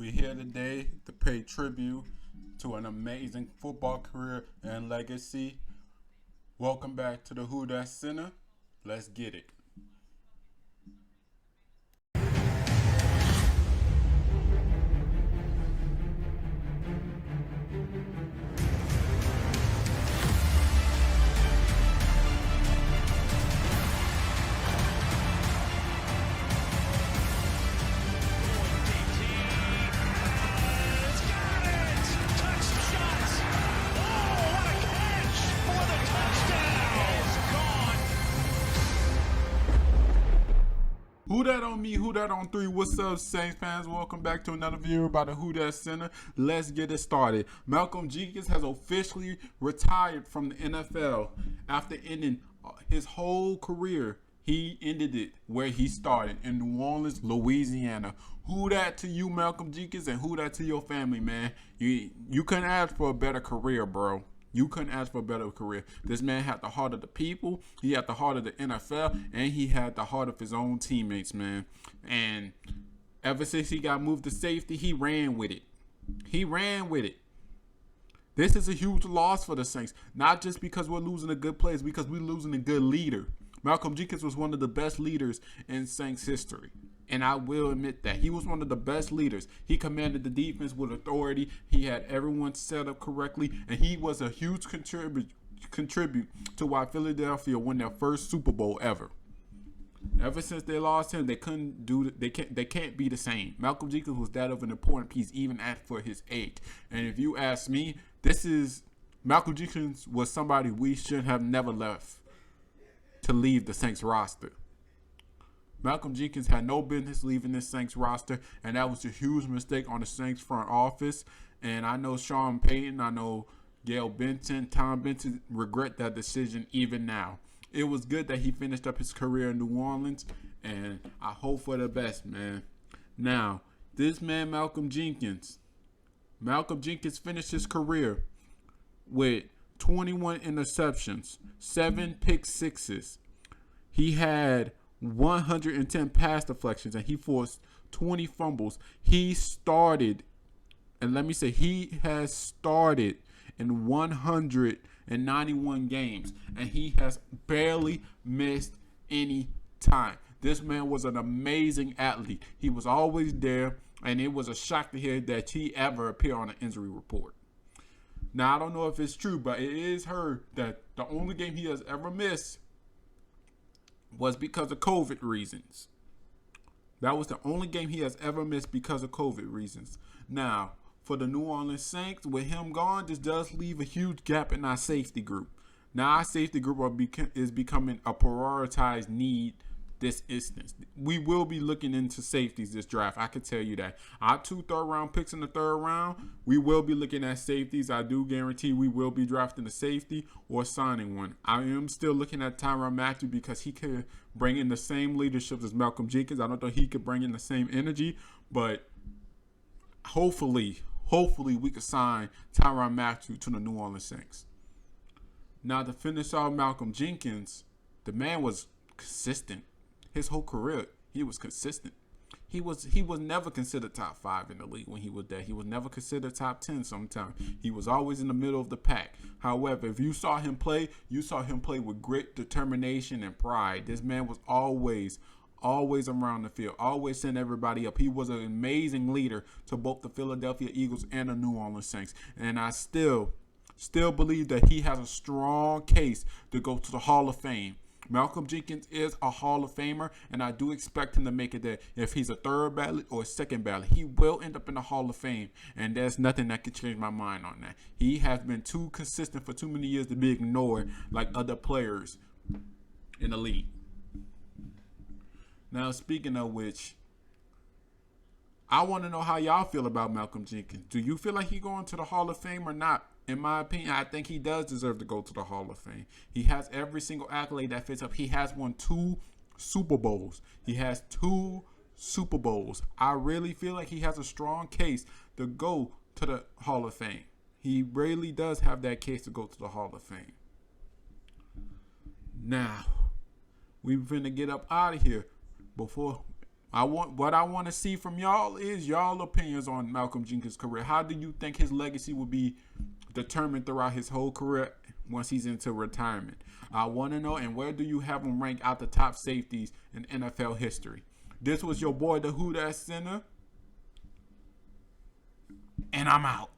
We're here today to pay tribute to an amazing football career and legacy. Welcome back to the Who Dat Center. Let's get it. Who that on me? Who that on three? What's up, Saints fans? Welcome back to another video about the Who Dat Center. Let's get it started. Malcom Jenkins has officially retired from the NFL after ending his whole career. He ended it where he started in New Orleans, Louisiana. Who that to you, Malcom Jenkins, and who that to your family, man? You couldn't ask for a better career, bro. You couldn't ask for a better career. This man had the heart of the people. He had the heart of the NFL, and he had the heart of his own teammates, man. And ever since he got moved to safety, he ran with it. He ran with it. This is a huge loss for the Saints, not just because we're losing a good player, it's because we're losing a good leader. Malcom Jenkins was one of the best leaders in Saints history. And I will admit that. He was one of the best leaders. He commanded the defense with authority. He had everyone set up correctly. And he was a huge contribute to why Philadelphia won their first Super Bowl ever. Ever since they lost him, they can't be the same. Malcom Jenkins was that of an important piece, even for his age. And if you ask me, Malcom Jenkins was somebody we should have never left to leave the Saints roster. Malcom Jenkins had no business leaving this Saints roster, and that was a huge mistake on the Saints front office. And I know Sean Payton, I know Gail Benson, Tom Benson regret that decision even now. It was good that he finished up his career in New Orleans, and I hope for the best, man. Now, this man, Malcom Jenkins finished his career with 21 interceptions, 7 pick sixes. He had 110 pass deflections, and he forced 20 fumbles. He started, and let me say, he has started in 191 games, and he has barely missed any time. This man was an amazing athlete. He was always there, and it was a shock to hear that he ever appeared on an injury report. Now, I don't know if it's true, but it is heard that the only game he has ever missed was because of COVID reasons. That was the only game he has ever missed because of COVID reasons. Now, for the New Orleans Saints, with him gone, this does leave a huge gap in our safety group. Now, our safety group is becoming a prioritized need this instance. We will be looking into safeties this draft. I can tell you that. Our 2 third-round picks in the third round, we will be looking at safeties. I do guarantee we will be drafting a safety or signing one. I am still looking at Tyrann Mathieu because he could bring in the same leadership as Malcom Jenkins. I don't think he could bring in the same energy, but hopefully we could sign Tyrann Mathieu to the New Orleans Saints. Now, to finish off Malcom Jenkins, the man was consistent. His whole career, he was consistent. He was never considered top 5 in the league when he was there. He was never considered top 10 sometimes. He was always in the middle of the pack. However, if you saw him play, you saw him play with grit, determination, and pride. This man was always around the field, always sent everybody up. He was an amazing leader to both the Philadelphia Eagles and the New Orleans Saints. And I still believe that he has a strong case to go to the Hall of Fame. Malcom Jenkins is a Hall of Famer, and I do expect him to make it there. If he's a third ballot or a second ballot, he will end up in the Hall of Fame, and there's nothing that can change my mind on that. He has been too consistent for too many years to be ignored like other players in the league. Now, speaking of which, I want to know how y'all feel about Malcom Jenkins. Do you feel like he's going to the Hall of Fame or not? In my opinion, I think he does deserve to go to the Hall of Fame. He has every single accolade that fits up. He has won 2 Super Bowls. He has 2 Super Bowls. I really feel like he has a strong case to go to the Hall of Fame. He really does have that case to go to the Hall of Fame. Now, we finna get up out of here. Before What I want to see from y'all is y'all opinions on Malcolm Jenkins' career. How do you think his legacy will be determined throughout his whole career once he's into retirement? I want to know, and where do you have him rank out the top safeties in NFL history? This was your boy, the Who Dat Center, and I'm out.